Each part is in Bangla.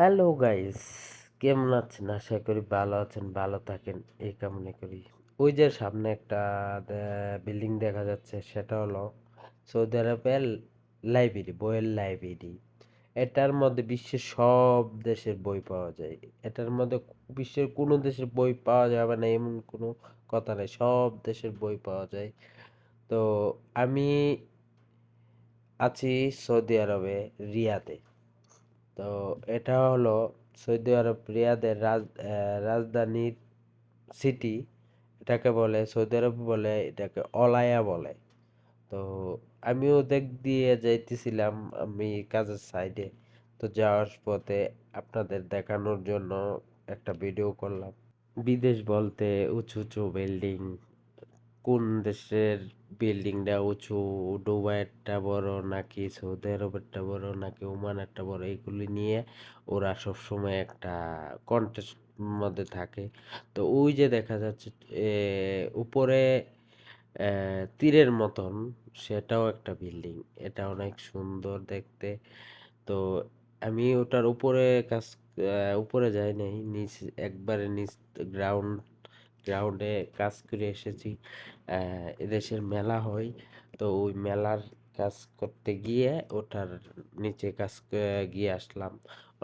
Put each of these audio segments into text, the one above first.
হ্যালো গাইস, কেমন আছেন? আশা করি ভালো আছেন, ভালো থাকেন এই কামনা করি। ওই যে সামনে একটা বিল্ডিং দেখা যাচ্ছে, সেটা হলো সৌদি আরবের লাইব্রেরি, বইয়ের লাইব্রেরি। এটার মধ্যে বিশ্বের সব দেশের বই পাওয়া যায়। এটার মধ্যে বিশ্বের কোনো দেশের বই পাওয়া যাবে না এমন কোনো কথা নেই, সব দেশের বই পাওয়া যায়। তো আমি আছি সৌদি আরবে, রিয়াদে। তো এটা হলো সৌদি আরব রিয়াদের রাজধানীর সিটি। এটাকে বলে সৌদি আরব বলে এটাকে অলায়া বলে। তো আমিও দেখ দিয়ে যাইতেছিলাম আমি কাজের সাইডে। তো যাওয়ার পথে আপনাদের দেখানোর জন্য একটা ভিডিও করলাম। বিদেশ বলতে উঁচু উঁচু বিল্ডিং, কোন দেশের বিল্ডিংটা উঁচু, দুবাইয়েরটা বড় নাকি সৌদি আরবেরটা বড় নাকি ওমানেরটা বড়, এগুলি নিয়ে ওরা সবসময় একটা কন্টেস্ট মধ্যে থাকে। তো ওই যে দেখা যাচ্ছে উপরে তীরের মতন, সেটাও একটা বিল্ডিং। এটা অনেক সুন্দর দেখতে। তো আমি ওটার উপরে উপরে যাই নাই, নিচ একবারে নিচ গ্রাউন্ডে কাজ করে এসেছি। এদেশের মেলা হয়, তো ওই মেলার কাজ করতে গিয়ে ওটার নিচে গিয়ে আসলাম।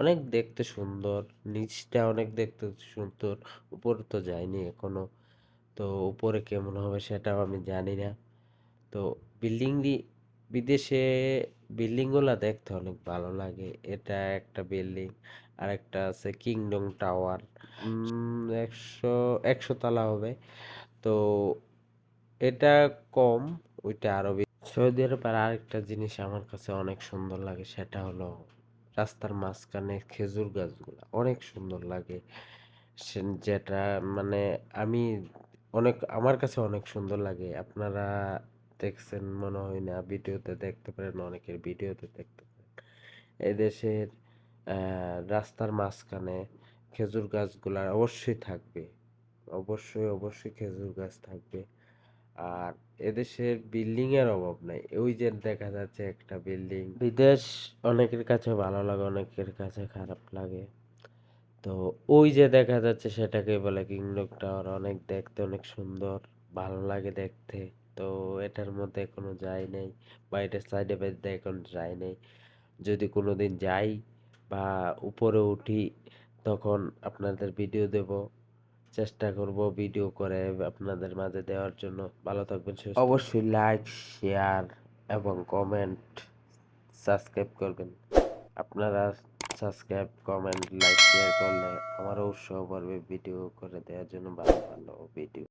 অনেক দেখতে সুন্দর, নিচটা অনেক দেখতে সুন্দর। উপরে তো যাইনি এখনো, তো উপরে কেমন হবে সেটাও আমি জানি না। তো বিল্ডিংটি বিদেশে বিল্ডিংগুলো দেখতে অনেক ভালো লাগে। এটা একটা বিল্ডিং, আর একটা আছে কিংডম টাওয়ার। 100 তলা হবে। তো এটা কম, ওইটা আরো বেশি। সৌদি আরবের আরেকটা জিনিস আমার কাছে অনেক সুন্দর লাগে, সেটা হলো রাস্তার মাঝখানে খেজুর গাছগুলা অনেক সুন্দর লাগে। যেটা মানে আমি আমার কাছে অনেক সুন্দর লাগে। আপনারা দেখছেন মনে হয় না, ভিডিওতে দেখতে পারেন, অনেকের ভিডিওতে দেখতে পারেন। এদেশের রাস্তার মাঝখানে খেজুর গাছগুলা অবশ্যই থাকবে, অবশ্যই অবশ্যই খেজুর গাছ থাকবে। আর এদেশের বিল্ডিং এর অভাব নাই। ওই যে দেখা যাচ্ছে একটা বিল্ডিং। বিদেশ অনেকের কাছে ভালো লাগে, অনেকের কাছে খারাপ লাগে। তো ওই যে দেখা যাচ্ছে সেটাকে বলে কিংডম টাওয়ার। অনেক দেখতে অনেক সুন্দর, ভালো লাগে দেখতে। তো এটার মধ্যে এখনো যাই নাই, বা এটার সাইডে বাইডে এখন যাই নাই। যদি কোনোদিন যাই বা উপরে উঠি, তখন আপনাদের ভিডিও দেব, চেষ্টা করব ভিডিও করে আপনাদের মাঝে দেওয়ার জন্য। ভালো থাকবেন, অবশ্যই লাইক, শেয়ার এবং কমেন্ট, সাবস্ক্রাইব করবেন। আপনারা সাবস্ক্রাইব, কমেন্ট, লাইক, শেয়ার করলে আমারও উৎসাহ বাড়বে ভিডিও করে দেওয়ার জন্য, ভালো ভালো ভিডিও।